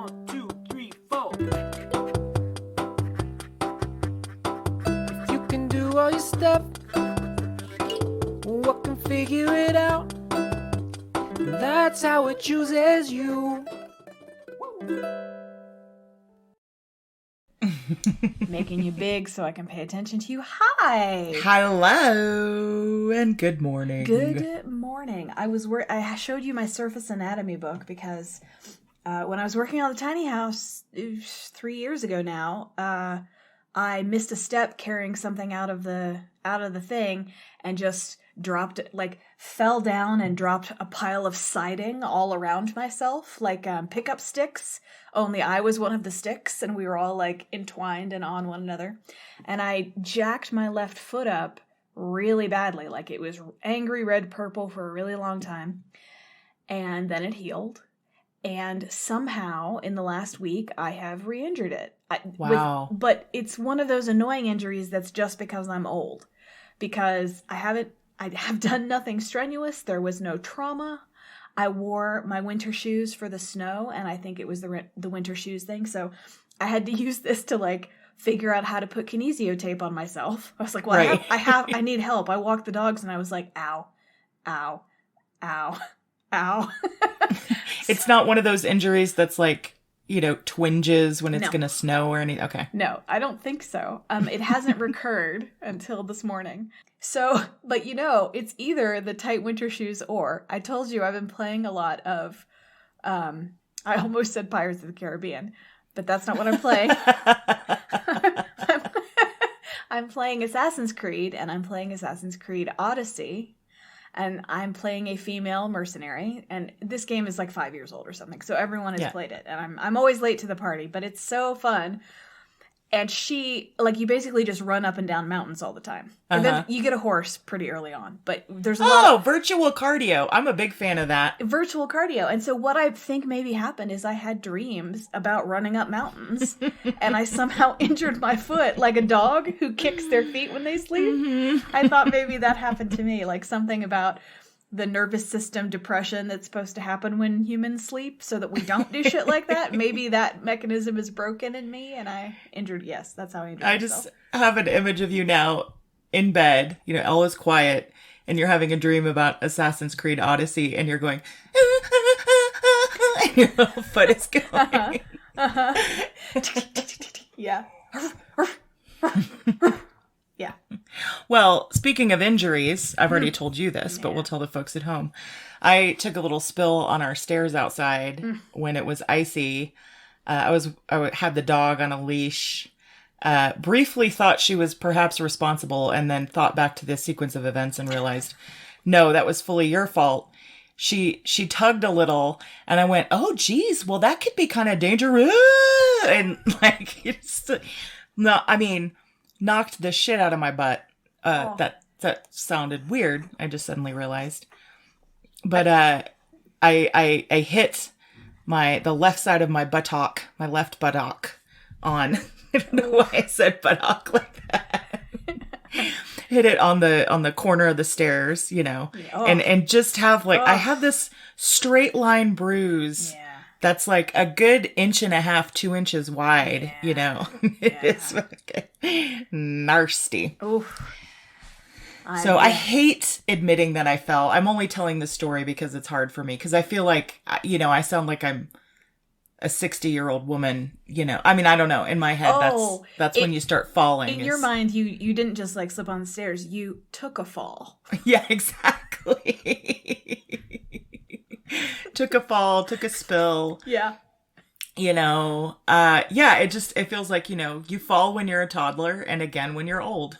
1, 2, 3, 4. If you can do all your stuff, what can figure it out? That's how it chooses you. Making you big so I can pay attention to you. Hi. Hello and good morning. Good morning. I showed you my surface anatomy book because when I was working on the tiny house 3 years ago now, I missed a step carrying something out of the thing and just dropped it, fell down and dropped a pile of siding all around myself, pickup sticks, only I was one of the sticks and we were all entwined and on one another. And I jacked my left foot up really badly, it was angry red purple for a really long time. And then it healed. And somehow in the last week I have re-injured it. Wow. But it's one of those annoying injuries that's just because I'm old. Because I have done nothing strenuous. There was no trauma. I wore my winter shoes for the snow, and I think it was the winter shoes thing. So I had to use this to figure out how to put kinesio tape on myself. I was like, well, right. I need help. I walked the dogs, and I was like, ow, ow, ow, ow. It's not one of those injuries that's twinges when it's going to snow or anything. Okay. No, I don't think so. It hasn't recurred until this morning. So, but it's either the tight winter shoes or I told you I've been playing a lot of, I almost said Pirates of the Caribbean, but that's not what I'm playing. I'm playing Assassin's Creed, and I'm playing Assassin's Creed Odyssey. And I'm playing a female mercenary, and this game is 5 years old or something, so everyone has played it, and I'm always late to the party, but it's so fun. And she, you basically just run up and down mountains all the time. And then you get a horse pretty early on, but there's a lot of virtual cardio. I'm a big fan of that. Virtual cardio. And so what I think maybe happened is I had dreams about running up mountains, and I somehow injured my foot like a dog who kicks their feet when they sleep. Mm-hmm. I thought maybe that happened to me, something about the nervous system depression that's supposed to happen when humans sleep so that we don't do shit like that. Maybe that mechanism is broken in me and I injured. Yes, that's how I injured myself. Just have an image of you now in bed, all is quiet, and you're having a dream about Assassin's Creed Odyssey, and you're going, and your little foot is going. Yeah. Yeah. Well, speaking of injuries, I've already told you this, but we'll tell the folks at home. I took a little spill on our stairs outside when it was icy. I had the dog on a leash. Briefly thought she was perhaps responsible, and then thought back to this sequence of events and realized, no, that was fully your fault. She tugged a little, and I went, oh, geez, well, that could be kind of dangerous. And knocked the shit out of my butt. That sounded weird. I just suddenly realized. But I hit the left side of my left buttock on. I don't know why I said buttock like that. Hit it on the corner of the stairs, and just have I have this straight line bruise. Yeah. That's a good 1.5 2 inches wide, It's nasty. Oof. I hate admitting that I fell. I'm only telling this story because it's hard for me. Because I feel I sound like I'm a 60-year-old woman, I don't know. In my head, that's when you start falling. In your mind, you didn't just slip on the stairs. You took a fall. Yeah, exactly. Took a fall, took a spill. Yeah. It feels like, you fall when you're a toddler and again when you're old.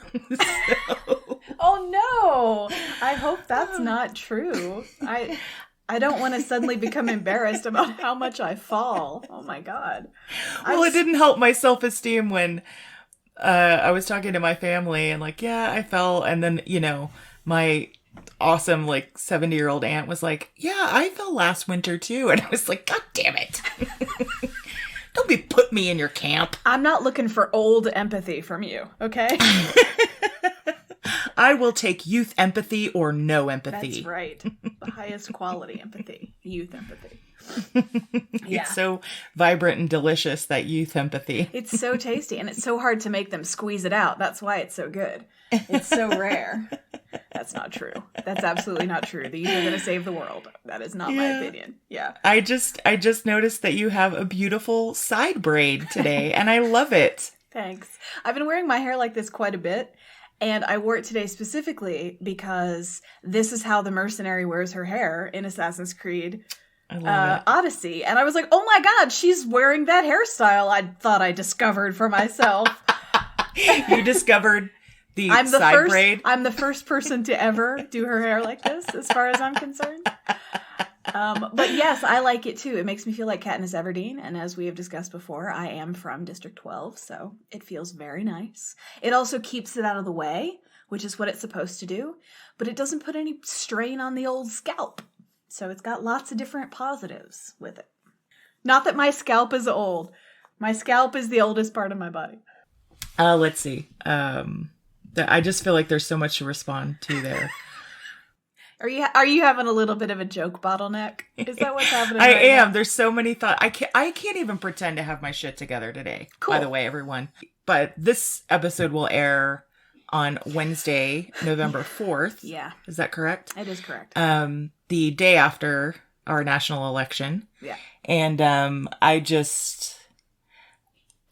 Oh no. I hope that's not true. I don't want to suddenly become embarrassed about how much I fall. Oh my God. Well, it didn't help my self-esteem when I was talking to my family and I fell, and then, my awesome 70-year-old aunt was like, yeah, I fell last winter too. And I was like, God damn it. Don't put me in your camp. I'm not looking for old empathy from you, okay? I will take youth empathy or no empathy. That's right. The highest quality empathy. Youth empathy. Yeah. It's so vibrant and delicious, that youth empathy. It's so tasty, and it's so hard to make them squeeze it out. That's why it's so good. It's so rare. That's not true. That's absolutely not true. These are going to save the world. That is not my opinion. Yeah. I just noticed that you have a beautiful side braid today, and I love it. Thanks. I've been wearing my hair like this quite a bit, and I wore it today specifically because this is how the mercenary wears her hair in Assassin's Creed I love it. Odyssey. And I was like, oh my god, she's wearing that hairstyle I thought I discovered for myself. You discovered the side braid? I'm the first person to ever do her hair like this, as far as I'm concerned. But yes, I like it too. It makes me feel like Katniss Everdeen, and as we have discussed before, I am from District 12, so it feels very nice. It also keeps it out of the way, which is what it's supposed to do, but it doesn't put any strain on the old scalp. So it's got lots of different positives with it. Not that my scalp is old. My scalp is the oldest part of my body. Let's see. I just feel like there's so much to respond to there. Are you having a little bit of a joke bottleneck? Is that what's happening? I right am. now? There's so many thoughts. I can't even pretend to have my shit together today. Cool. By the way, everyone. But this episode will air on Wednesday, November 4th. Yeah. Is that correct? It is correct. The day after our national election. Yeah. And I'm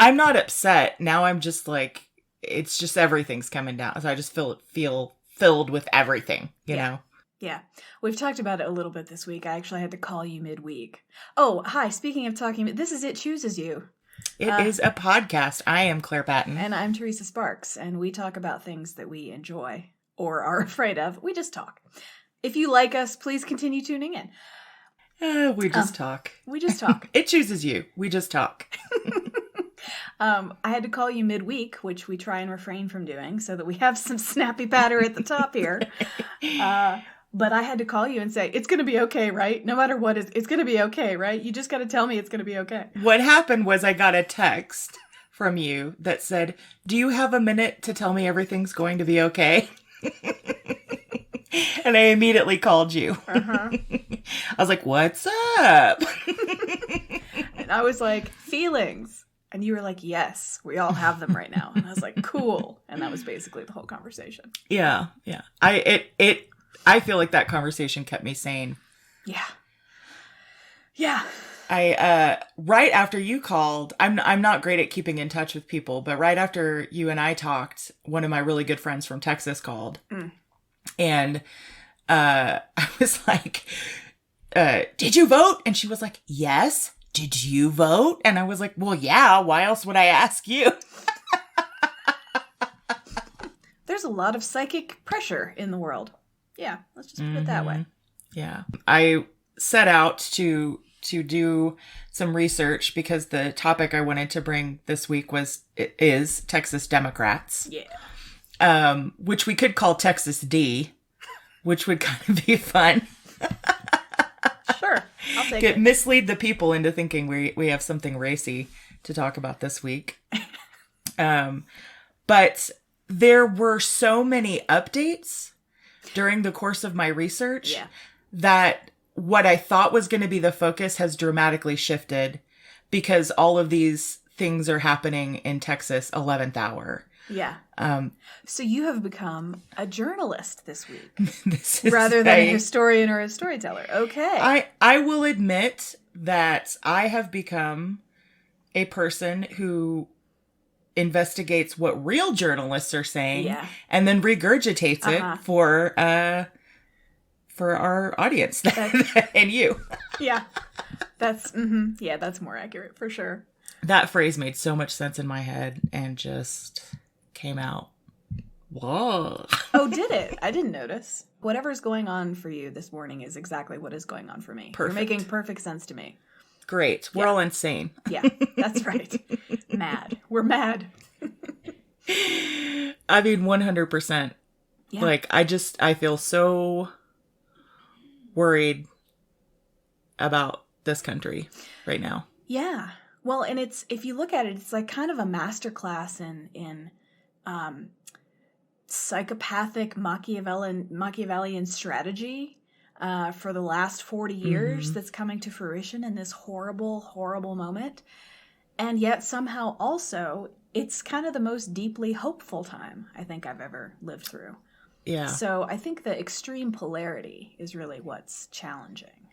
not upset. Now I'm just like, it's just everything's coming down. So I just feel filled with everything, you know? Yeah. We've talked about it a little bit this week. I actually had to call you midweek. Oh, hi. Speaking of talking, this is It Chooses You. It is a podcast. I am Claire Patton. And I'm Teresa Sparks, and we talk about things that we enjoy or are afraid of. We just talk. If you like us, please continue tuning in. We just talk. We just talk. It chooses you. We just talk. I had to call you midweek, which we try and refrain from doing so that we have some snappy patter at the top here. But I had to call you and say, it's going to be okay, right? No matter what, it's going to be okay, right? You just got to tell me it's going to be okay. What happened was I got a text from you that said, do you have a minute to tell me everything's going to be okay? And I immediately called you. Uh-huh. I was like, what's up? And I was like, feelings. And you were like, yes, we all have them right now. And I was like, cool. And that was basically the whole conversation. Yeah. I feel like that conversation kept me sane. Yeah. Yeah. Right after you called, I'm not great at keeping in touch with people, but right after you and I talked, one of my really good friends from Texas called. And I was like, did you vote? And she was like, yes. Did you vote? And I was like, well, yeah. Why else would I ask you? There's a lot of psychic pressure in the world. Yeah, let's just put it that way. Yeah. I set out to do some research because the topic I wanted to bring this week is Texas Democrats. Yeah. Which we could call Texas D, which would kind of be fun. Sure. I'll take it. Mislead the people into thinking we have something racy to talk about this week. But there were so many updates during the course of my research that what I thought was going to be the focus has dramatically shifted because all of these things are happening in Texas 11th hour. Yeah. So you have become a journalist this week This is rather than a historian or a storyteller. Okay. I will admit that I have become a person who investigates what real journalists are saying and then regurgitates it for our audience and you. Yeah. That's that's more accurate for sure. That phrase made so much sense in my head and just came out. Whoa. Oh, did it? I didn't notice. Whatever's going on for you this morning is exactly what is going on for me. Perfect. You're making perfect sense to me. Great. We're all insane. Yeah, that's right. Mad. We're mad. I mean, 100%. Yeah. Like, I feel so worried about this country right now. Yeah. Well, and it's, if you look at it, it's like kind of a masterclass in psychopathic Machiavellian strategy. for the last 40 years that's coming to fruition in this horrible, horrible moment. And yet somehow also it's kind of the most deeply hopeful time I think I've ever lived through. Yeah. So I think the extreme polarity is really what's challenging.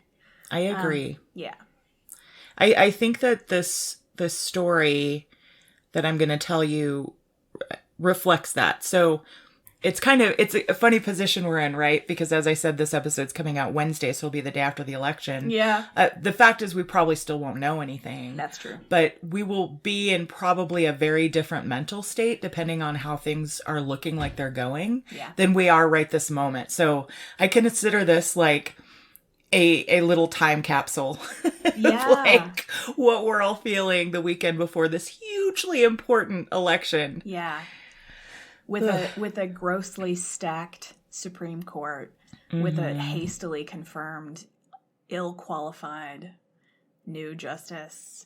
I agree. Yeah. I think that this story that I'm going to tell you reflects that. So it's a funny position we're in, right? Because as I said, this episode's coming out Wednesday, so it'll be the day after the election. Yeah. The fact is we probably still won't know anything. That's true. But we will be in probably a very different mental state depending on how things are looking like they're going than we are right this moment. So I consider this like a little time capsule of like what we're all feeling the weekend before this hugely important election. Yeah. With a grossly stacked Supreme Court, with a hastily confirmed, ill-qualified new justice,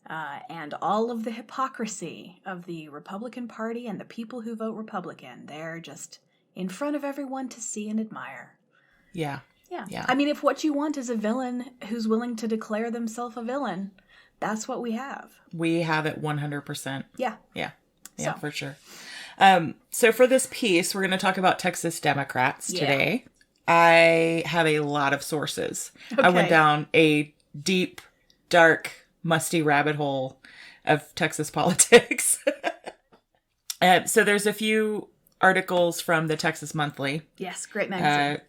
and all of the hypocrisy of the Republican Party and the people who vote Republican. They're just in front of everyone to see and admire. Yeah. Yeah. I mean, if what you want is a villain who's willing to declare themselves a villain, that's what we have. We have it 100%. Yeah. Yeah, So. for sure. So for this piece, we're going to talk about Texas Democrats today. I have a lot of sources. Okay. I went down a deep, dark, musty rabbit hole of Texas politics. So there's a few articles from the Texas Monthly. Yes, great magazine.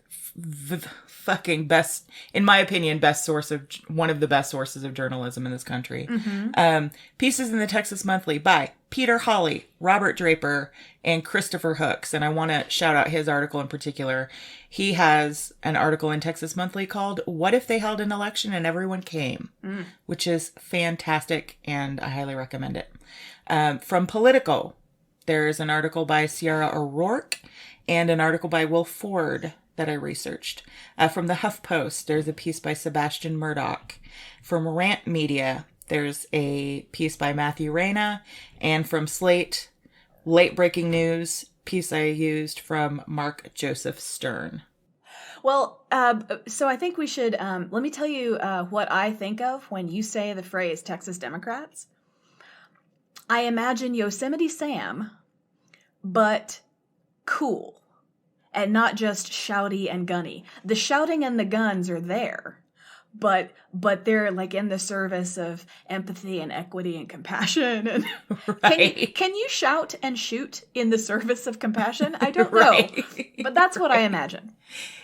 Fucking best, in my opinion, one of the best sources of journalism in this country. Pieces in the Texas Monthly by Peter Hawley, Robert Draper, and Christopher Hooks. And I want to shout out his article in particular. He has an article in Texas Monthly called "What If They Held an Election and Everyone Came?" Which is fantastic, and I highly recommend it. From Politico, there's an article by Sierra O'Rourke and an article by Will Ford that I researched. From the HuffPost, there's a piece by Sebastian Murdoch. From Rant Media, there's a piece by Matthew Reyna. And from Slate, Late Breaking News, piece I used from Mark Joseph Stern. Well, so I think we should, let me tell you what I think of when you say the phrase Texas Democrats. I imagine Yosemite Sam, but cool. And not just shouty and gunny. The shouting and the guns are there, but they're like in the service of empathy and equity and compassion. And Right. Can you shout and shoot in the service of compassion? I don't know, but that's what I imagine.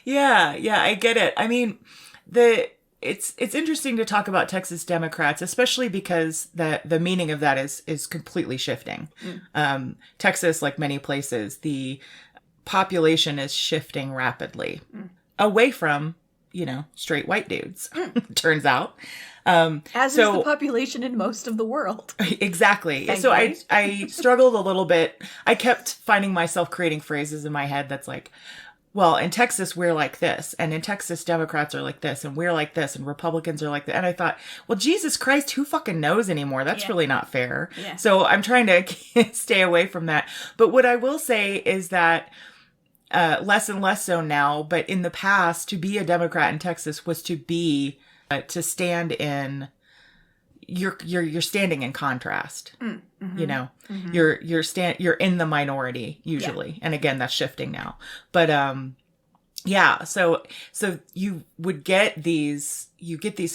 Yeah, I get it. I mean, it's interesting to talk about Texas Democrats, especially because the meaning of that is completely shifting. Texas, like many places, the population is shifting rapidly away from, straight white dudes, turns out. As is the population in most of the world. Exactly. Thankfully. So I struggled a little bit. I kept finding myself creating phrases in my head that's like, well, in Texas, we're like this. And in Texas, Democrats are like this. And we're like this. And Republicans are like that. And I thought, well, Jesus Christ, who fucking knows anymore? That's really not fair. Yeah. So I'm trying to stay away from that. But what I will say is that less and less so now, but in the past, to be a Democrat in Texas was to be to stand in you're standing in contrast. You're in the minority usually, and again that's shifting now. But so you would get these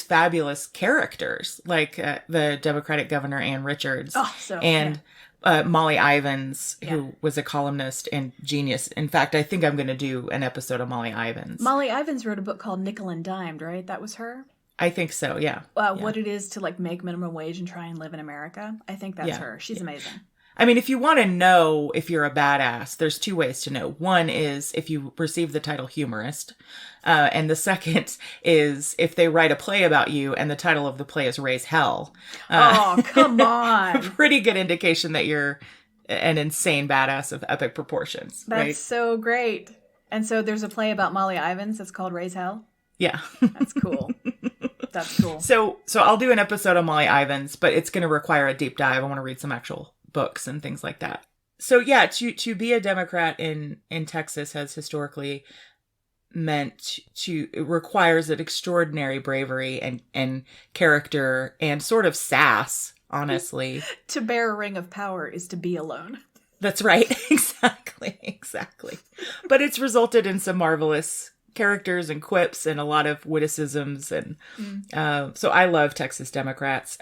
fabulous characters like the Democratic governor Ann Richards Molly Ivins, who was a columnist and genius. In fact, I think I'm going to do an episode of Molly Ivins. Molly Ivins wrote a book called Nickel and Dimed, right? That was her? I think so, yeah. What it is to make minimum wage and try and live in America. I think that's her. She's amazing. I mean, if you want to know if you're a badass, there's two ways to know. One is if you receive the title humorist. And the second is if they write a play about you and the title of the play is Raise Hell. Oh, come on. Pretty good indication that you're an insane badass of epic proportions. That's so great. And so there's a play about Molly Ivins that's called Raise Hell? Yeah. That's cool. That's cool. So I'll do an episode on Molly Ivins, but it's going to require a deep dive. I want to read some actual books and things like that. So yeah, to be a Democrat in Texas has historically it requires an extraordinary bravery and character and sort of sass, honestly. To bear a ring of power is to be alone. That's right. Exactly. But it's resulted in some marvelous characters and quips and a lot of witticisms. And so I love Texas Democrats.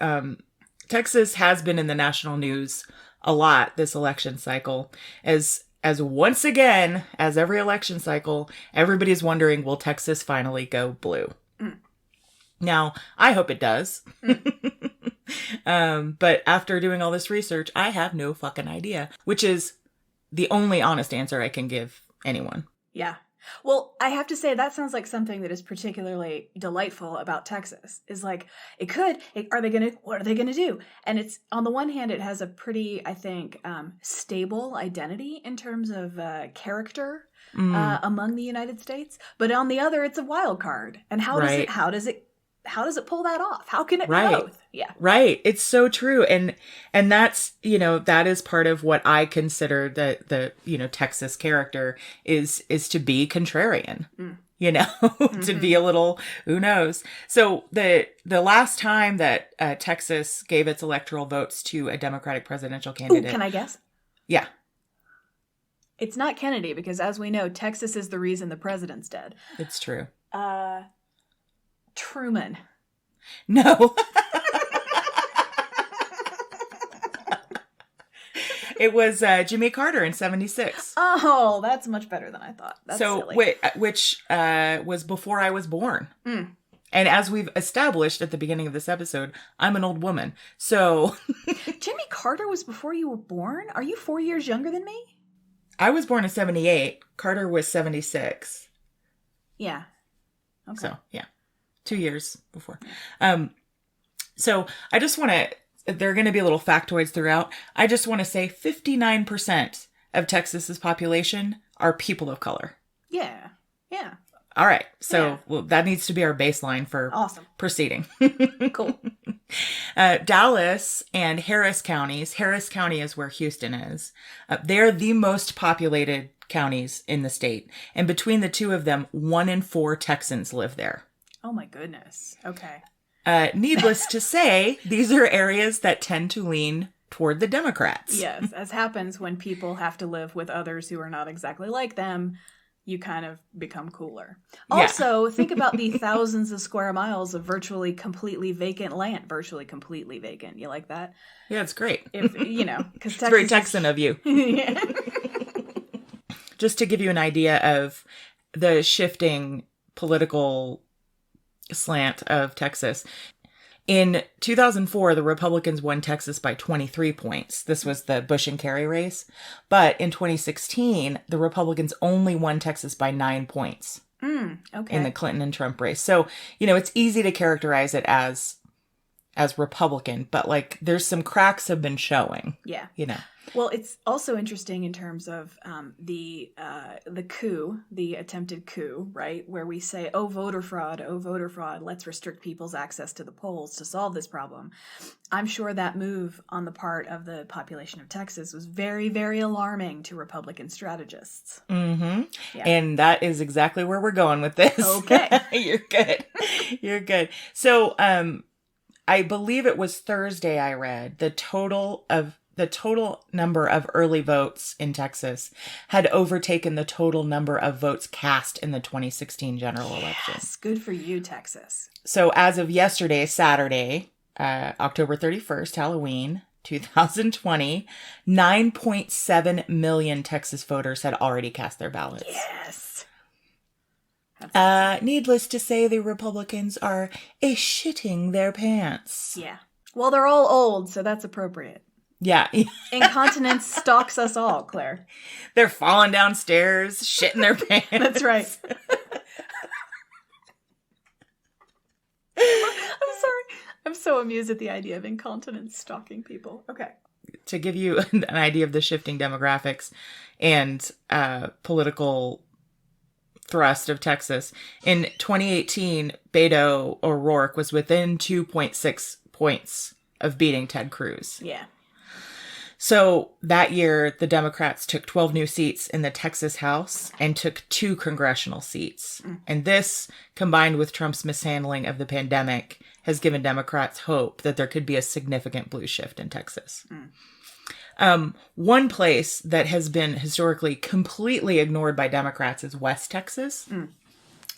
Texas has been in the national news a lot this election cycle as once again, as every election cycle, everybody's wondering, will Texas finally go blue? Now, I hope it does. But after doing all this research, I have no fucking idea, which is the only honest answer I can give anyone. Yeah. Well, I have to say that sounds like something that is particularly delightful about Texas. Is like, what are they going to do? And it's, on the one hand, it has a pretty, I think, stable identity in terms of character among the United States. But on the other, it's a wild card. And how does it pull that off? How can it be both? Yeah. Right. It's so true. And that's, that is part of what I consider the Texas character is to be contrarian, to be a little, who knows? So the last time that Texas gave its electoral votes to a Democratic presidential candidate. Ooh, can I guess? Yeah. It's not Kennedy, because as we know, Texas is the reason the president's dead. It's true. Truman. No. It was Jimmy Carter in 1976. Oh, that's much better than I thought. That's silly. Which was before I was born. And as we've established at the beginning of this episode, I'm an old woman. So Jimmy Carter was before you were born? Are you 4 years younger than me? I was born in 1978. Carter was 1976. Yeah. Okay. So, yeah. 2 years before. So I just want to, there are going to be little factoids throughout. I just want to say 59% of Texas's population are people of color. Yeah. Yeah. All right. So well, that needs to be our baseline for proceeding. Cool. Dallas and Harris counties. Harris County is where Houston is. They're the most populated counties in the state. And between the two of them, 1 in 4 Texans live there. Oh my goodness. Okay. Needless to say, these are areas that tend to lean toward the Democrats. Yes, as happens when people have to live with others who are not exactly like them, you kind of become cooler. Also, think about the thousands of square miles of virtually completely vacant land. Virtually completely vacant. You like that? Yeah, it's great. If because it's very Texan of you. Yeah. Just to give you an idea of the shifting political slant of Texas. In 2004, the Republicans won Texas by 23 points. This was the Bush and Kerry race. But in 2016, the Republicans only won Texas by 9 points okay. in the Clinton and Trump race. So, it's easy to characterize it as Republican, but there's some cracks have been showing. Yeah. Well, it's also interesting in terms of the coup, the attempted coup, right? Where we say, oh, voter fraud, let's restrict people's access to the polls to solve this problem. I'm sure that move on the part of the population of Texas was very, very alarming to Republican strategists. Mm-hmm. Yeah. And that is exactly where we're going with this. Okay. You're good. So I believe it was Thursday I read the total number of early votes in Texas had overtaken the total number of votes cast in the 2016 general election. Yes, good for you, Texas. So as of yesterday, Saturday, October 31st, Halloween, 2020, 9.7 million Texas voters had already cast their ballots. Yes. Needless to say, the Republicans are shitting their pants. Yeah. Well, they're all old, so that's appropriate. Yeah. Incontinence stalks us all, Claire. They're falling downstairs, shitting their pants. That's right. I'm sorry. I'm so amused at the idea of incontinence stalking people. Okay. To give you an idea of the shifting demographics and political thrust of Texas, in 2018, Beto O'Rourke was within 2.6 points of beating Ted Cruz. Yeah. So that year, the Democrats took 12 new seats in the Texas House and took 2 congressional seats. And this, combined with Trump's mishandling of the pandemic, has given Democrats hope that there could be a significant blue shift in Texas. One place that has been historically completely ignored by Democrats is West Texas.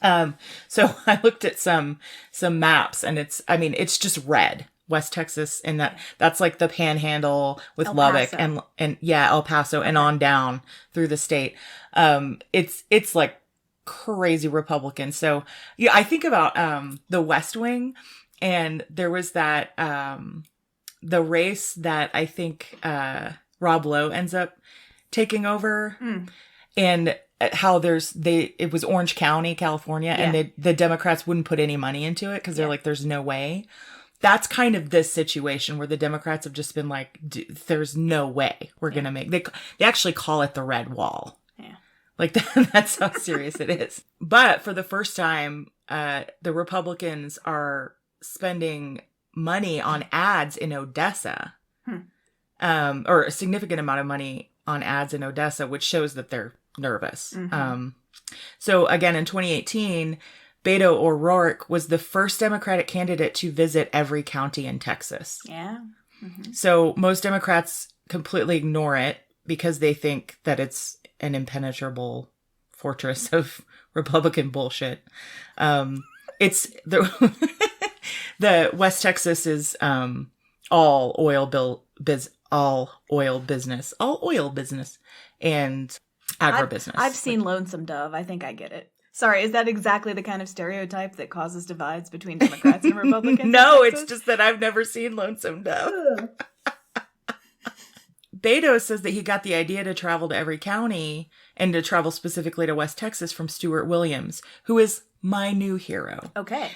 So I looked at some maps, and it's just red. West Texas, and that's like the Panhandle with El Lubbock Paso. and El Paso and on down through the state. It's like crazy Republican. So yeah, I think about the West Wing, and there was that the race that I think Rob Lowe ends up taking over, and how it was Orange County, California, and the Democrats wouldn't put any money into it because they're like, there's no way. That's kind of this situation where the Democrats have just been like, there's no way we're going to make... They actually call it the red wall. Yeah. Like, that's how serious it is. But for the first time, the Republicans are spending money on ads in Odessa. Or a significant amount of money on ads in Odessa, which shows that they're nervous. So again, in 2018... Beto O'Rourke was the first Democratic candidate to visit every county in Texas. Yeah. So most Democrats completely ignore it because they think that it's an impenetrable fortress of Republican bullshit. It's the West Texas is all oil business and agribusiness. I've seen Lonesome Dove. I think I get it. Sorry, is that exactly the kind of stereotype that causes divides between Democrats and Republicans? No, it's just that I've never seen Lonesome Dove. Beto says that he got the idea to travel to every county and to travel specifically to West Texas from Stuart Williams, who is my new hero. Okay.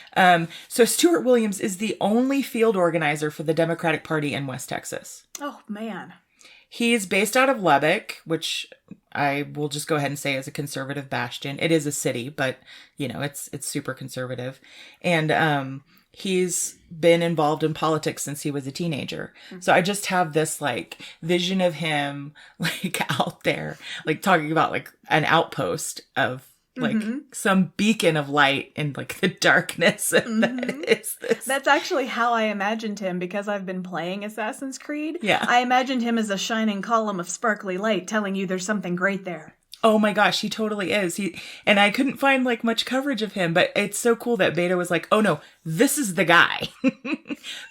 So Stuart Williams is the only field organizer for the Democratic Party in West Texas. Oh, man. He's based out of Lubbock, which I will just go ahead and say is a conservative bastion. It is a city, but, it's super conservative. And he's been involved in politics since he was a teenager. So I just have this, vision of him, out there, talking about, an outpost of, some beacon of light in, the darkness that is this. That's actually how I imagined him, because I've been playing Assassin's Creed. Yeah. I imagined him as a shining column of sparkly light telling you there's something great there. Oh my gosh, he totally is. And I couldn't find, much coverage of him, but it's so cool that Beto was like, oh no, this is the guy.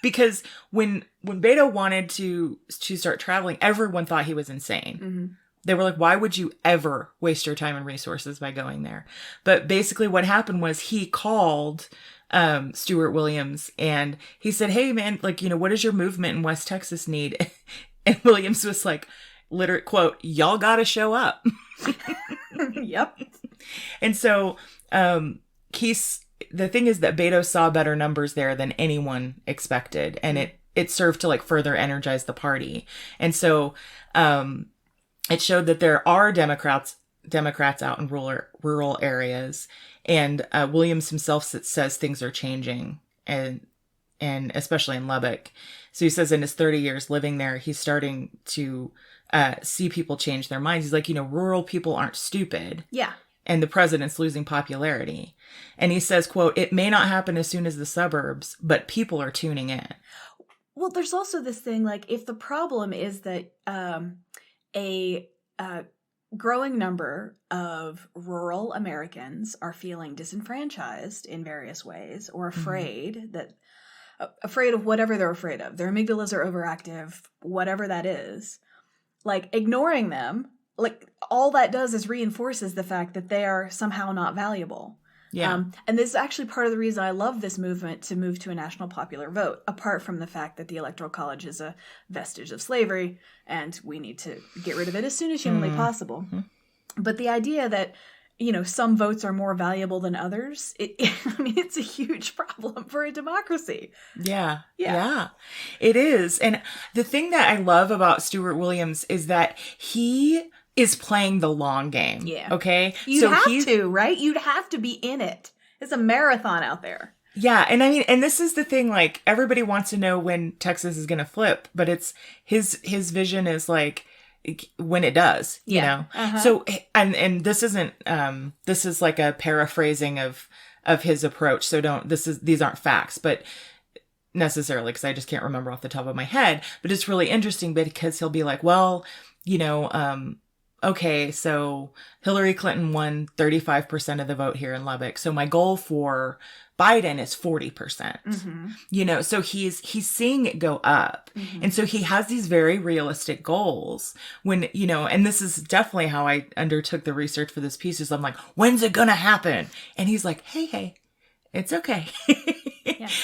Because when Beto wanted to start traveling, everyone thought he was insane. They were like, why would you ever waste your time and resources by going there? But basically what happened was he called Stuart Williams and he said, hey man, what does your movement in West Texas need? And Williams was like, literally, quote, y'all gotta show up. Yep. And so the thing is that Beto saw better numbers there than anyone expected. And it served to further energize the party. And so it showed that there are Democrats out in rural areas, and Williams himself says things are changing, and especially in Lubbock. So he says in his 30 years living there, he's starting to see people change their minds. He's like, rural people aren't stupid. Yeah. And the president's losing popularity. And he says, quote, it may not happen as soon as the suburbs, but people are tuning in. Well, there's also this thing, if the problem is that a growing number of rural Americans are feeling disenfranchised in various ways, or afraid of whatever they're afraid of. Their amygdalas are overactive, whatever that is. Ignoring them, all that does is reinforces the fact that they are somehow not valuable. Yeah. And this is actually part of the reason I love this movement to move to a national popular vote, apart from the fact that the Electoral College is a vestige of slavery, and we need to get rid of it as soon as humanly possible. But the idea that, some votes are more valuable than others, it's a huge problem for a democracy. Yeah. It is. And the thing that I love about Stuart Williams is that he is playing the long game. Yeah. Okay? You'd have to, right? You'd have to be in it. It's a marathon out there. Yeah, and I mean, and this is the thing, like, everybody wants to know when Texas is going to flip, but it's his vision is like when it does, you know? So, and this isn't, this is like a paraphrasing of his approach. So these aren't facts, but necessarily, because I just can't remember off the top of my head, but it's really interesting because he'll be like, well, you know, okay, so Hillary Clinton won 35% of the vote here in Lubbock. So my goal for Biden is 40%, you know, so he's seeing it go up. And so he has these very realistic goals when, you know, and this is definitely how I undertook the research for this piece is I'm like, when's it going to happen? And he's like, hey, it's okay.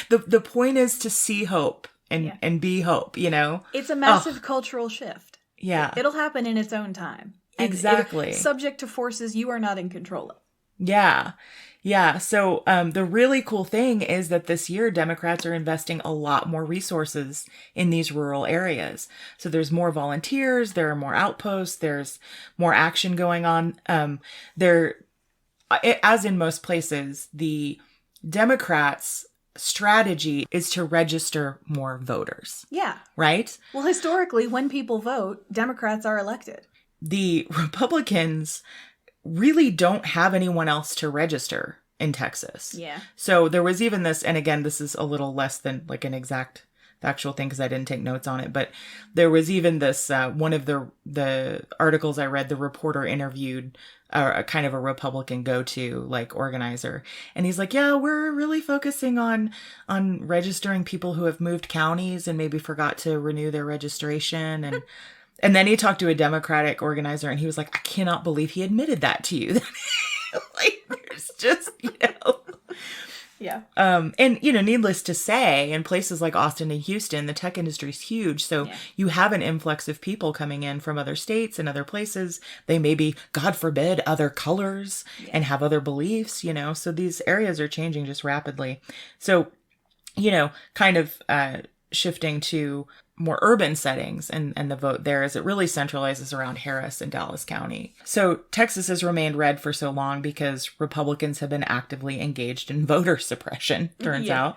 The point is to see hope and be hope, you know, it's a massive cultural shift. Yeah. It'll happen in its own time. Exactly. Subject to forces you are not in control of. Yeah. Yeah. So the really cool thing is that this year, Democrats are investing a lot more resources in these rural areas. So there's more volunteers, there are more outposts, there's more action going on. As in most places, the Democrats' strategy is to register more voters. Yeah. Right? Well, historically, when people vote, Democrats are elected. The Republicans really don't have anyone else to register in Texas. Yeah. So there was even this, and again, this is a little less than like an exact factual thing because I didn't take notes on it, but there was even this, one of the articles I read, the reporter interviewed a kind of a Republican go-to like organizer. And he's like, yeah, we're really focusing on registering people who have moved counties and maybe forgot to renew their registration. And and then he talked to a Democratic organizer and he was like, I cannot believe he admitted that to you. Like, there's just, you know. Yeah. And, you know, needless to say, in places like Austin and Houston, the tech industry is huge. So you have an influx of people coming in from other states and other places. They may be, God forbid, other colors and have other beliefs, you know. So these areas are changing just rapidly. So, you know, kind of shifting to more urban settings and the vote there as it really centralizes around Harris and Dallas County. So Texas has remained red for so long because Republicans have been actively engaged in voter suppression, turns out.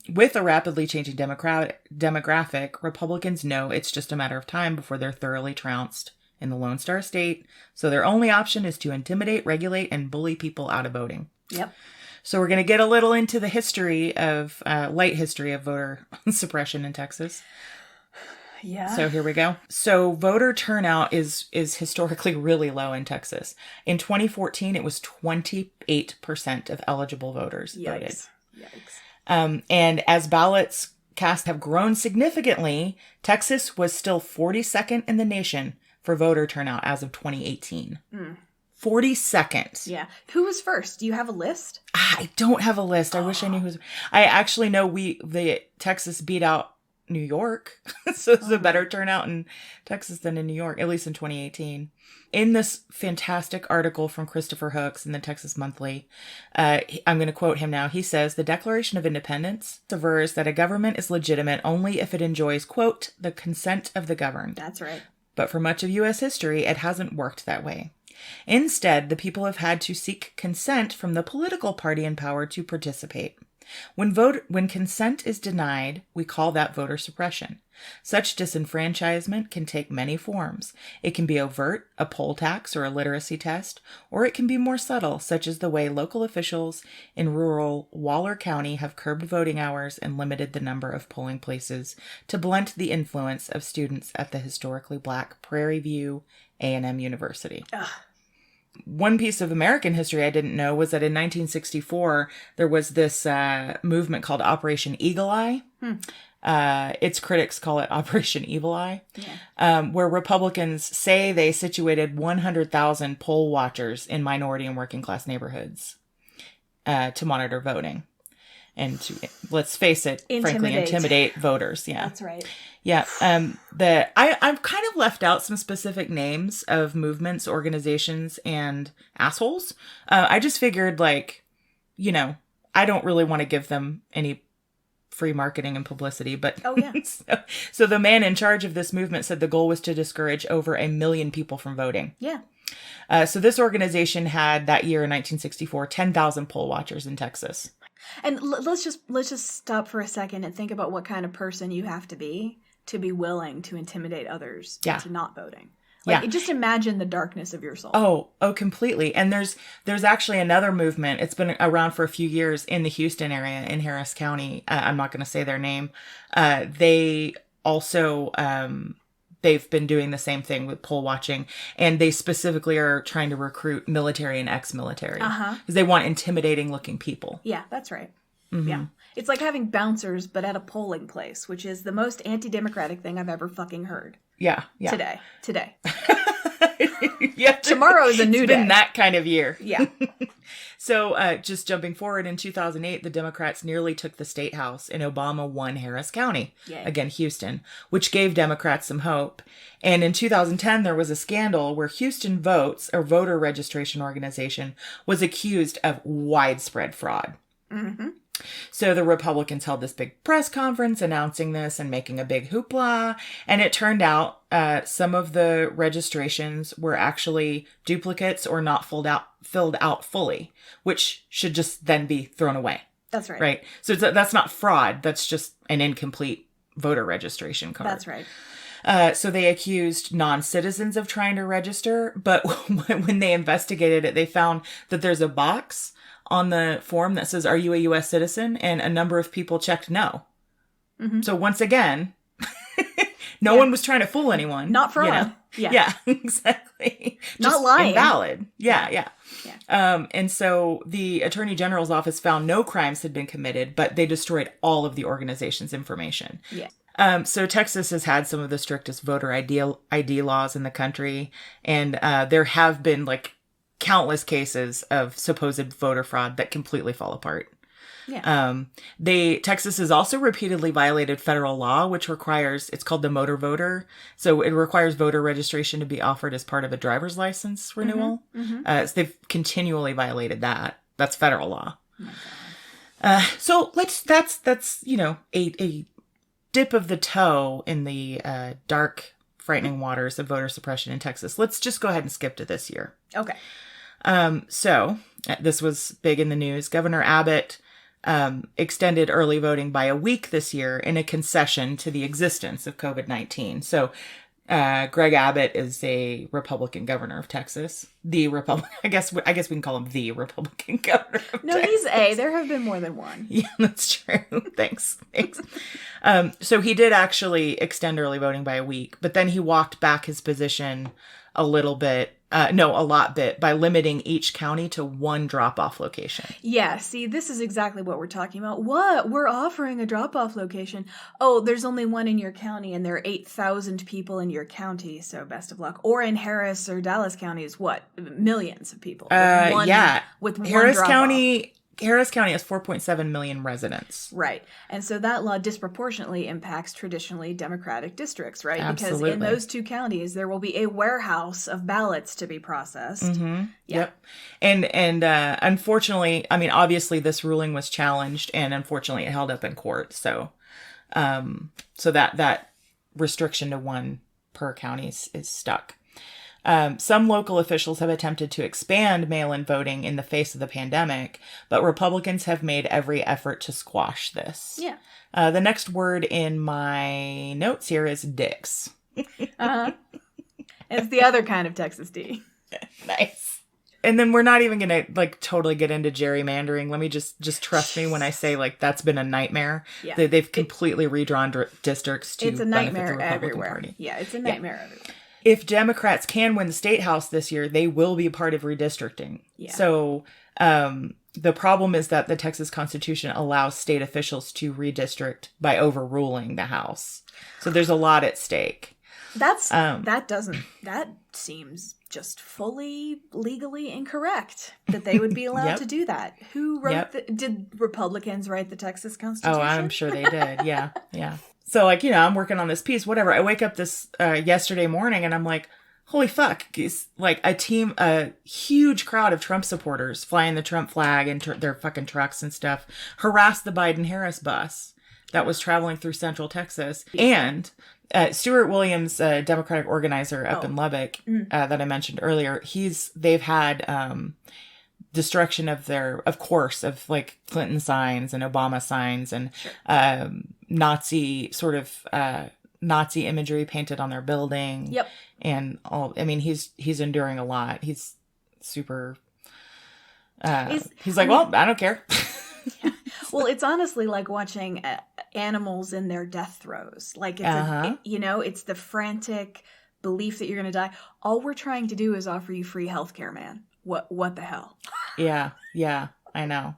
With a rapidly changing demographic, Republicans know it's just a matter of time before they're thoroughly trounced in the Lone Star State. So their only option is to intimidate, regulate, and bully people out of voting. Yep. So we're going to get a little into the history of, light history of voter suppression in Texas. Yeah. So here we go. So voter turnout is historically really low in Texas. In 2014, it was 28% of eligible voters voted. Yikes. And as ballots cast have grown significantly, Texas was still 42nd in the nation for voter turnout as of 2018. 42nd. Yeah. Who was first? Do you have a list? I don't have a list. I wish I knew who's. I actually know the Texas beat out New York. So it's a better turnout in Texas than in New York, at least in 2018. In this fantastic article from Christopher Hooks in the Texas Monthly, I'm going to quote him now. He says, the Declaration of Independence avers that a government is legitimate only if it enjoys, quote, the consent of the governed. That's right. But for much of U.S. history, it hasn't worked that way. Instead, the people have had to seek consent from the political party in power to participate. When consent is denied, we call that voter suppression. Such disenfranchisement can take many forms. It can be overt, a poll tax or a literacy test, or it can be more subtle, such as the way local officials in rural Waller County have curbed voting hours and limited the number of polling places to blunt the influence of students at the historically black Prairie View A&M University. Ugh. One piece of American history I didn't know was that in 1964, there was this movement called Operation Eagle Eye. Its critics call it Operation Evil Eye, where Republicans say they situated 100,000 poll watchers in minority and working class neighborhoods to monitor voting. And to, let's face it, frankly, intimidate voters. Yeah, that's right. Yeah. I've kind of left out some specific names of movements, organizations, and assholes. I just figured, like, you know, I don't really want to give them any free marketing and publicity, but so the man in charge of this movement said the goal was to discourage over 1 million people from voting. Yeah. So this organization had that year in 1964, 10,000 poll watchers in Texas. And let's just stop for a second and think about what kind of person you have to be willing to intimidate others into not voting. Like, just imagine the darkness of your soul. Oh, completely. And there's actually another movement. It's been around for a few years in the Houston area in Harris County. I'm not going to say their name. They also, they've been doing the same thing with poll watching, and they specifically are trying to recruit military and ex-military because they want intimidating looking people. Yeah, that's right. Mm-hmm. Yeah. It's like having bouncers, but at a polling place, which is the most anti-democratic thing I've ever fucking heard. Yeah. Today. Yeah. Tomorrow is a new day. It's been that kind of year. Yeah. So just jumping forward, in 2008, the Democrats nearly took the state house, and Obama won Harris County, again, Houston, which gave Democrats some hope. And in 2010, there was a scandal where Houston Votes, a voter registration organization, was accused of widespread fraud. Mm-hmm. So the Republicans held this big press conference announcing this and making a big hoopla. And it turned out some of the registrations were actually duplicates or not filled out fully, which should just then be thrown away. That's right. Right. So that's not fraud. That's just an incomplete voter registration card. That's right. So they accused non-citizens of trying to register. But when they investigated it, they found that there's a box on the form that says, "Are you a U.S. citizen?" And a number of people checked no. Mm-hmm. So once again, no one was trying to fool anyone. Not fraud. You know? Yeah, exactly. Not Just lying. Invalid. Yeah. And so the Attorney General's office found no crimes had been committed, but they destroyed all of the organization's information. Yeah. So Texas has had some of the strictest voter ID laws in the country. And there have been countless cases of supposed voter fraud that completely fall apart. Yeah. Texas has also repeatedly violated federal law, which requires, it's called the motor voter. So it requires voter registration to be offered as part of a driver's license renewal. Mm-hmm. So they've continually violated that. That's federal law. Oh my God. So that's, a dip of the toe in the, dark, frightening waters of voter suppression in Texas. Let's just go ahead and skip to this year. Okay. So this was big in the news. Governor Abbott extended early voting by a week this year in a concession to the existence of COVID-19. So Greg Abbott is a Republican governor of Texas. I guess we can call him the Republican governor of No, Texas. he's a. There have been more than one. Yeah, that's true. Thanks. So he did actually extend early voting by a week, but then he walked back his position a lot by limiting each county to one drop-off location. Yeah, see, this is exactly what we're talking about. What? We're offering a drop-off location. Oh, there's only one in your county, and there are 8,000 people in your county, so best of luck. Or in Harris or Dallas counties, what? Millions of people. With one drop-off. Harris County has 4.7 million residents. Right. And so that law disproportionately impacts traditionally Democratic districts, right? Absolutely. Because in those two counties, there will be a warehouse of ballots to be processed. Mm-hmm. Yeah. Yep. And unfortunately, obviously this ruling was challenged, and unfortunately it held up in court. So that restriction to one per county is stuck. Some local officials have attempted to expand mail-in voting in the face of the pandemic, but Republicans have made every effort to squash this. Yeah. The next word in my notes here is dicks. Uh-huh. It's the other kind of Texas D. Nice. And then we're not even going to totally get into gerrymandering. Let me just trust me when I say that's been a nightmare. Yeah. They've completely redrawn districts to it's a nightmare benefit the Republican everywhere. Party. Yeah, it's a nightmare everywhere. If Democrats can win the state house this year, they will be part of redistricting. Yeah. So the problem is that the Texas Constitution allows state officials to redistrict by overruling the House. So there's a lot at stake. That seems just fully legally incorrect that they would be allowed to do that. Who wrote did Republicans write the Texas Constitution? Oh, I'm sure they did. Yeah. So, I'm working on this piece, whatever. I wake up this yesterday morning and I'm like, holy fuck. It's a huge crowd of Trump supporters flying the Trump flag and their fucking trucks and stuff harassed the Biden-Harris bus that was traveling through Central Texas. And Stuart Williams, Democratic organizer up in Lubbock that I mentioned earlier, they've had destruction of like Clinton signs and Obama signs and Nazi sort of Nazi imagery painted on their building. Yep. And all, I mean, he's enduring a lot. He's super, he's like, well, I don't care. Yeah. Well, it's honestly like watching animals in their death throes. Like, it's it's the frantic belief that you're going to die. All we're trying to do is offer you free healthcare, man. What the hell? Yeah, I know.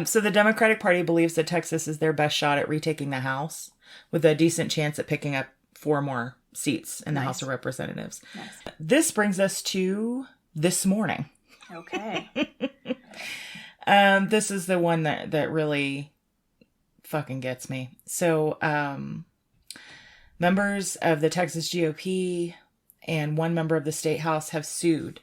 So the Democratic Party believes that Texas is their best shot at retaking the House, with a decent chance at picking up 4 more seats in the House of Representatives. Nice. This brings us to this morning. Okay. This is the one that really fucking gets me. So, members of the Texas GOP and one member of the state house have sued,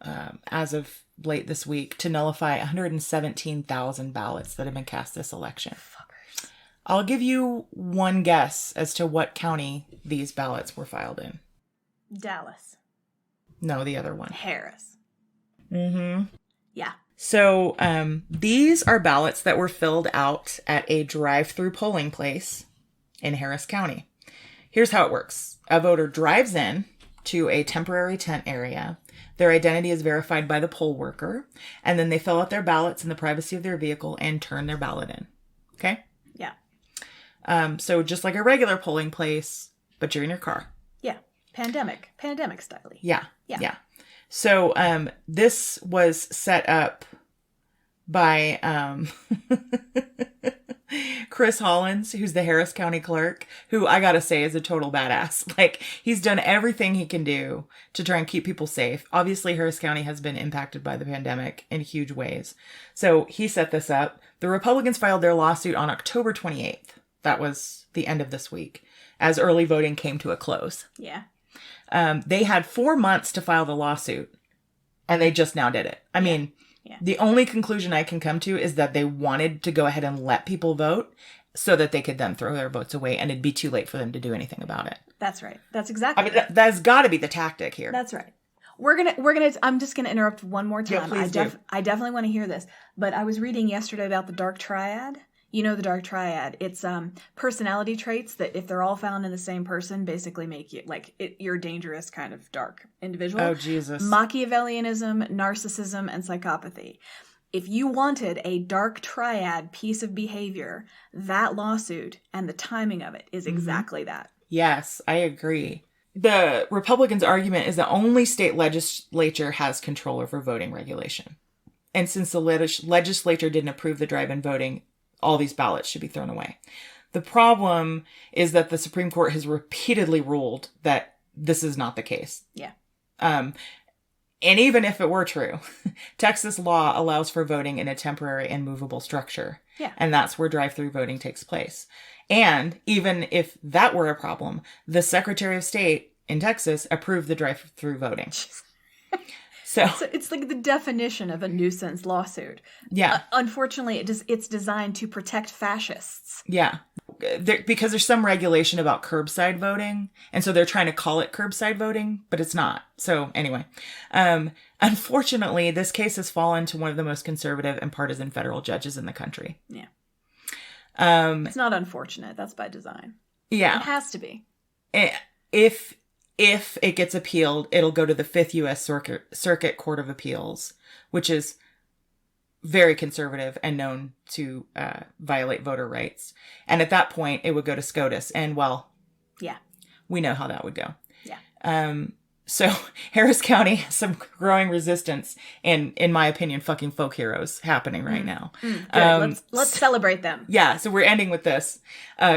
as of late this week, to nullify 117,000 ballots that have been cast this election. Fuckers. I'll give you one guess as to what county these ballots were filed in. Dallas. No, the other one. Harris. Mm-hmm. Yeah. So these are ballots that were filled out at a drive-through polling place in Harris County. Here's how it works. A voter drives in to a temporary tent area. Their identity is verified by the poll worker, and then they fill out their ballots in the privacy of their vehicle and turn their ballot in. Okay? Yeah. So just like a regular polling place, but you're in your car. Yeah. Pandemic style. Yeah. So this was set up by Chris Hollins, who's the Harris County clerk, who I gotta say is a total badass. Like, he's done everything he can do to try and keep people safe. Obviously, Harris County has been impacted by the pandemic in huge ways. So he set this up. The Republicans filed their lawsuit on October 28th. That was the end of this week, as early voting came to a close. Yeah. They had 4 months to file the lawsuit, and they just now did it. I mean, the only conclusion I can come to is that they wanted to go ahead and let people vote so that they could then throw their votes away, and it'd be too late for them to do anything about it. That's right. That's exactly. I mean, that's got to be the tactic here. That's right. I'm just gonna interrupt one more time. Yeah, please do. I definitely want to hear this. But I was reading yesterday about the Dark Triad. You know the Dark Triad. It's personality traits that, if they're all found in the same person, basically make you you're a dangerous kind of dark individual. Oh, Jesus. Machiavellianism, narcissism, and psychopathy. If you wanted a Dark Triad piece of behavior, that lawsuit and the timing of it is exactly that. Yes, I agree. The Republicans' argument is that only state legislature has control over voting regulation. And since the legislature didn't approve the drive-in voting, all these ballots should be thrown away. The problem is that the Supreme Court has repeatedly ruled that this is not the case. Yeah. And even if it were true, Texas law allows for voting in a temporary and movable structure. Yeah. And that's where drive-through voting takes place. And even if that were a problem, the Secretary of State in Texas approved the drive-through voting. So it's like the definition of a nuisance lawsuit. Yeah. Unfortunately, it's designed to protect fascists. Yeah. Because there's some regulation about curbside voting. And so they're trying to call it curbside voting, but it's not. So anyway, unfortunately, this case has fallen to one of the most conservative and partisan federal judges in the country. Yeah. It's not unfortunate. That's by design. Yeah. It has to be. If it gets appealed, it'll go to the 5th U.S. Circuit Court of Appeals, which is very conservative and known to violate voter rights. And at that point, it would go to SCOTUS. And, well, yeah, we know how that would go. Yeah. So Harris County has some growing resistance and, in my opinion, fucking folk heroes happening right now. Good. Let's celebrate them. Yeah, so we're ending with this.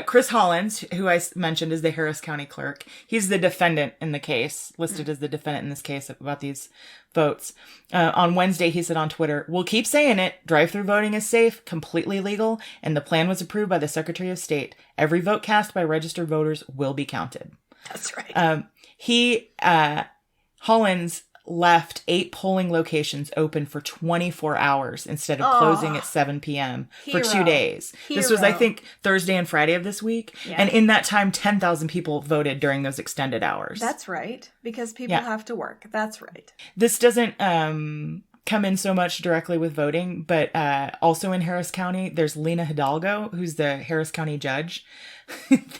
Chris Hollins, who I mentioned is the Harris County clerk, he's the defendant in the case, listed as the defendant in this case about these votes. On Wednesday, he said on Twitter, "We'll keep saying it. Drive-through voting is safe, completely legal, and the plan was approved by the Secretary of State. Every vote cast by registered voters will be counted." That's right. Hollins left 8 polling locations open for 24 hours instead of closing at 7 p.m. for 2 days. This was, I think, Thursday and Friday of this week. Yeah. And in that time, 10,000 people voted during those extended hours. That's right. Because people have to work. That's right. This doesn't come in so much directly with voting, but also in Harris County, there's Lena Hidalgo, who's the Harris County judge.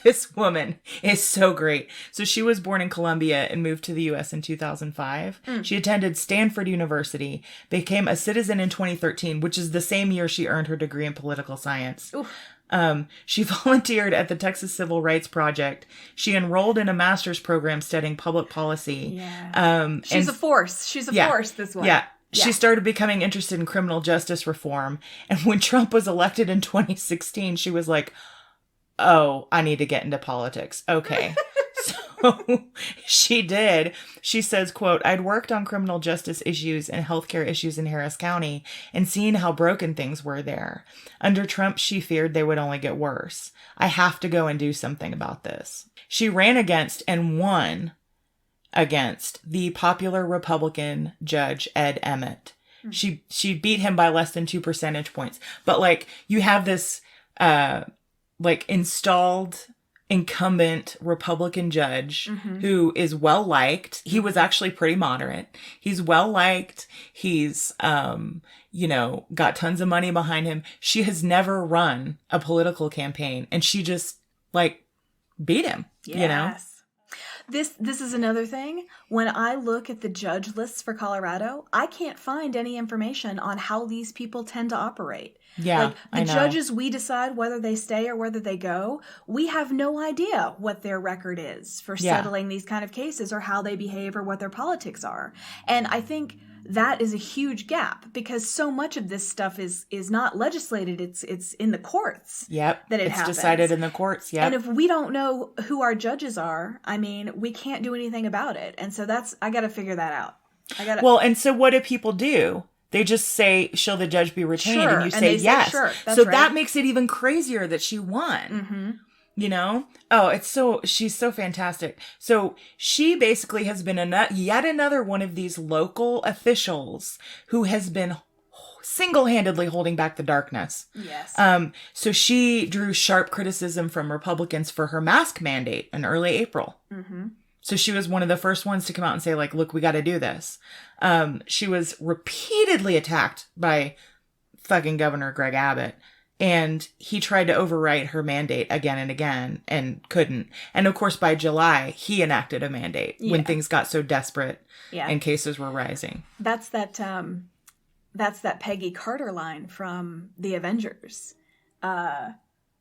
This woman is so great. So she was born in Colombia and moved to the U.S. in 2005. She attended Stanford University, became a citizen in 2013, which is the same year she earned her degree in political science. She volunteered at the Texas Civil Rights Project. She enrolled in a master's program studying public policy. Yeah. She's a force. She's a force, this one. Yeah. She started becoming interested in criminal justice reform. And when Trump was elected in 2016, she was like, oh, I need to get into politics. Okay. So she did. She says, quote, I'd worked on criminal justice issues and healthcare issues in Harris County and seen how broken things were there. Under Trump, she feared they would only get worse. I have to go and do something about this. She ran against and won against the popular Republican judge, Ed Emmett. She beat him by less than 2 percentage points. But like, you have this, installed incumbent Republican judge who is well liked. He was actually pretty moderate. He's well liked. He's, got tons of money behind him. She has never run a political campaign, and she just beat him, This is another thing. When I look at the judge lists for Colorado, I can't find any information on how these people tend to operate. Yeah, the judges, we decide whether they stay or whether they go. We have no idea what their record is for settling these kind of cases or how they behave or what their politics are. And I think that is a huge gap because so much of this stuff is not legislated. It's in the courts. Yep. That it it's happens. Decided in the courts. Yep. And if we don't know who our judges are, I mean, we can't do anything about it. And so I got to figure that out. Well, and so what do people do? They just say, shall the judge be retained? Sure. And you say yes. Sure. So that makes it even crazier that she won. Oh, she's so fantastic. So she basically has been yet another one of these local officials who has been single-handedly holding back the darkness. Yes. So she drew sharp criticism from Republicans for her mask mandate in early April. So she was one of the first ones to come out and say, look, we got to do this. She was repeatedly attacked by fucking Governor Greg Abbott. And he tried to overwrite her mandate again and again and couldn't. And of course, by July, he enacted a mandate when things got so desperate and cases were rising. That's that Peggy Carter line from The Avengers.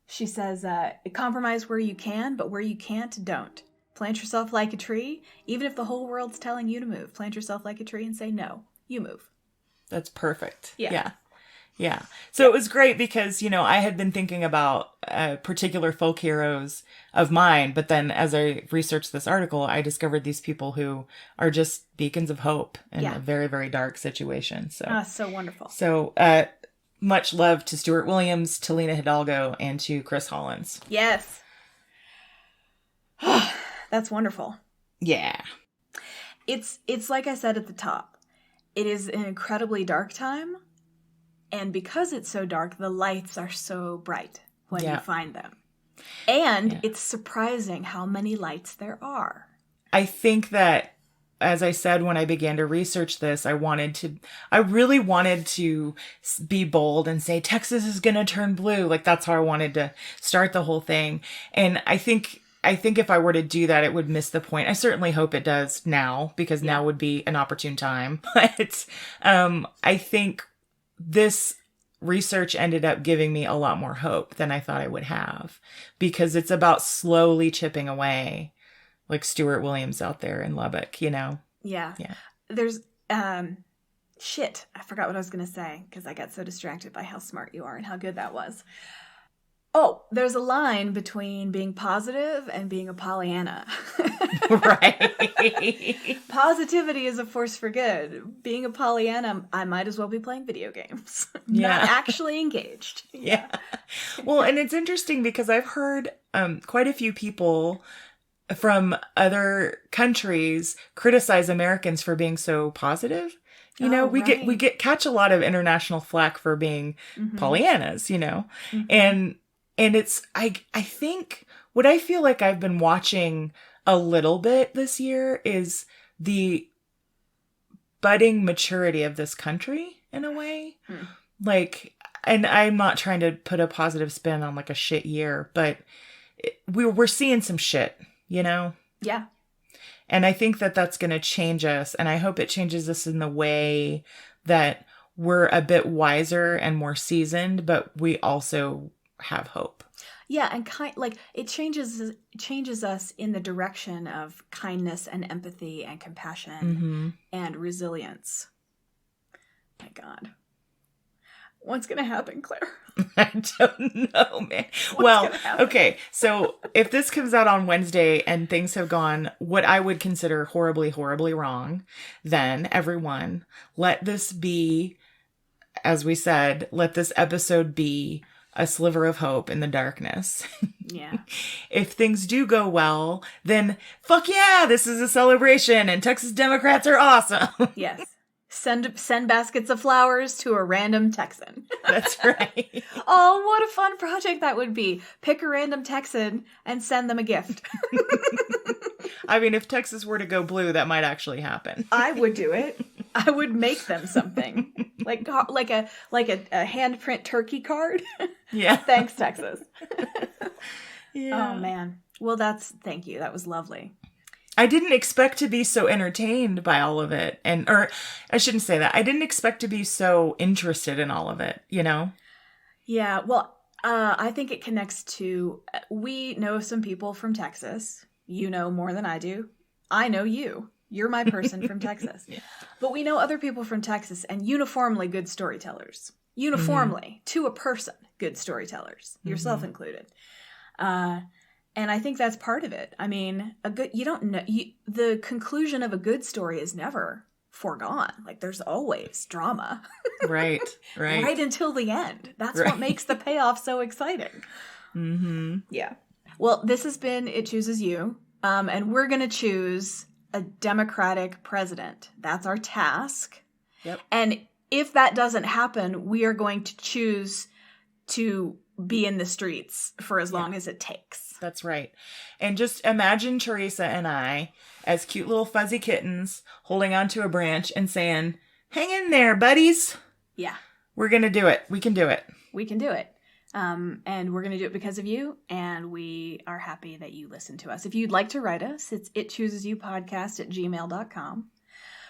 She says, compromise where you can, but where you can't, don't. Plant yourself like a tree. Even if the whole world's telling you to move, plant yourself like a tree and say, no, you move. That's perfect. Yeah. So it was great because, I had been thinking about particular folk heroes of mine. But then as I researched this article, I discovered these people who are just beacons of hope in a very, very dark situation. So wonderful. So much love to Stuart Williams, to Lena Hidalgo, and to Chris Hollins. Yes. That's wonderful. Yeah. It's like I said at the top. It is an incredibly dark time. And because it's so dark, the lights are so bright when you find them. And it's surprising how many lights there are. I think that, as I said when I began to research this, I really wanted to be bold and say, Texas is going to turn blue. That's how I wanted to start the whole thing. And I think if I were to do that, it would miss the point. I certainly hope it does now, because now would be an opportune time. But I think this research ended up giving me a lot more hope than I thought I would have, because it's about slowly chipping away, like Stuart Williams out there in Lubbock, Yeah. There's, shit. I forgot what I was going to say because I got so distracted by how smart you are and how good that was. Oh, there's a line between being positive and being a Pollyanna. Right. Positivity is a force for good. Being a Pollyanna, I might as well be playing video games. Not actually engaged. Yeah. Well, and it's interesting because I've heard quite a few people from other countries criticize Americans for being so positive. We catch a lot of international flack for being Pollyannas, And it's, I think what I feel like I've been watching a little bit this year is the budding maturity of this country in a way. Like, and I'm not trying to put a positive spin on like a shit year, but we're seeing some shit, you know? Yeah. And I think that that's going to change us. And I hope it changes us in the way that we're a bit wiser and more seasoned, but we also have hope. Yeah, and it changes us in the direction of kindness and empathy and compassion and resilience. My God. What's going to happen, Claire? I don't know, man. Okay. So if this comes out on Wednesday and things have gone what I would consider horribly, horribly wrong, then everyone, let this be, as we said, let this episode be a sliver of hope in the darkness. Yeah. If things do go well, then fuck yeah, this is a celebration and Texas Democrats are awesome. Yes. Send baskets of flowers to a random Texan. That's right. Oh, what a fun project that would be. Pick a random Texan and send them a gift. I mean, if Texas were to go blue, that might actually happen. I would do it. I would make them something. like a handprint turkey card. Yeah. Thanks, Texas. Yeah. Oh, man. Well, thank you. That was lovely. I didn't expect to be so entertained by all of it. Or I shouldn't say that. I didn't expect to be so interested in all of it, you know? Yeah, well, I think it connects to, we know some people from Texas. You know more than I do. I know you. You're my person from Texas. Yeah. But we know other people from Texas and uniformly good storytellers. Uniformly, to a person, good storytellers, yourself included. And I think that's part of it. I mean, the conclusion of a good story is never foregone. Like, there's always drama. Right. Right until the end. That's what makes the payoff so exciting. Mm-hmm. Yeah. Well, this has been It Chooses You. And we're going to choose a Democratic president. That's our task. Yep. And if that doesn't happen, we are going to choose to be in the streets for as long as it takes. That's right. And just imagine Teresa and I as cute little fuzzy kittens holding onto a branch and saying, hang in there, buddies. Yeah. We're going to do it. We can do it. We can do it. And we're going to do it because of you. And we are happy that you listen to us. If you'd like to write us, it's itchoosesyou@gmail.com.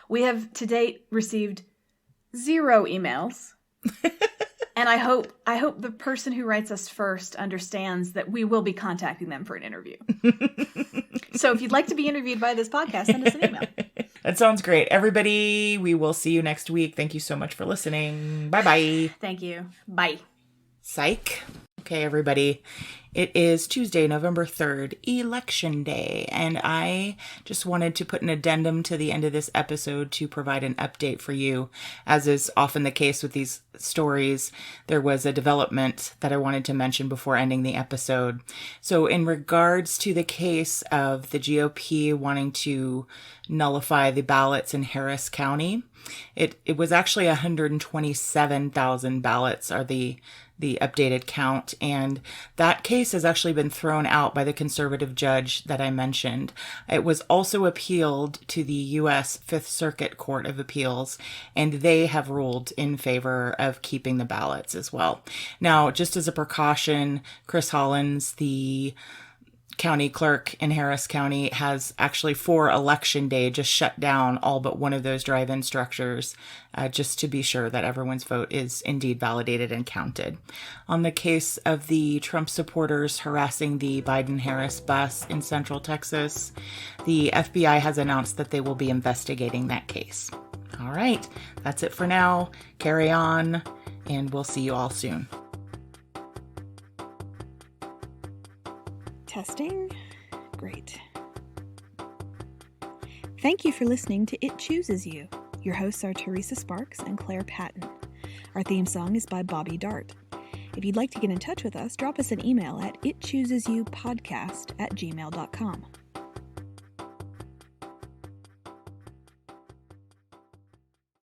We have to date received 0 emails. And I hope the person who writes us first understands that we will be contacting them for an interview. So if you'd like to be interviewed by this podcast, send us an email. That sounds great. Everybody, we will see you next week. Thank you so much for listening. Bye-bye. Thank you. Bye. Psych. Okay, everybody. It is Tuesday, November 3rd, Election Day, and I just wanted to put an addendum to the end of this episode to provide an update for you. As is often the case with these stories, there was a development that I wanted to mention before ending the episode. So in regards to the case of the GOP wanting to nullify the ballots in Harris County, it was actually 127,000 ballots are the updated count, and that case has actually been thrown out by the conservative judge that I mentioned. It was also appealed to the U.S. Fifth Circuit Court of Appeals, and they have ruled in favor of keeping the ballots as well. Now, just as a precaution, Chris Hollins, the county clerk in Harris County, has actually for election day just shut down all but one of those drive-in structures, just to be sure that everyone's vote is indeed validated and counted. On the case of the Trump supporters harassing the Biden-Harris bus in Central Texas, the FBI has announced that they will be investigating that case. All right, that's it for now. Carry on, and we'll see you all soon. Testing? Great. Thank you for listening to It Chooses You. Your hosts are Teresa Sparks and Claire Patton. Our theme song is by Bobby Dart. If you'd like to get in touch with us, drop us an email at itchoosesyouPodcast@gmail.com.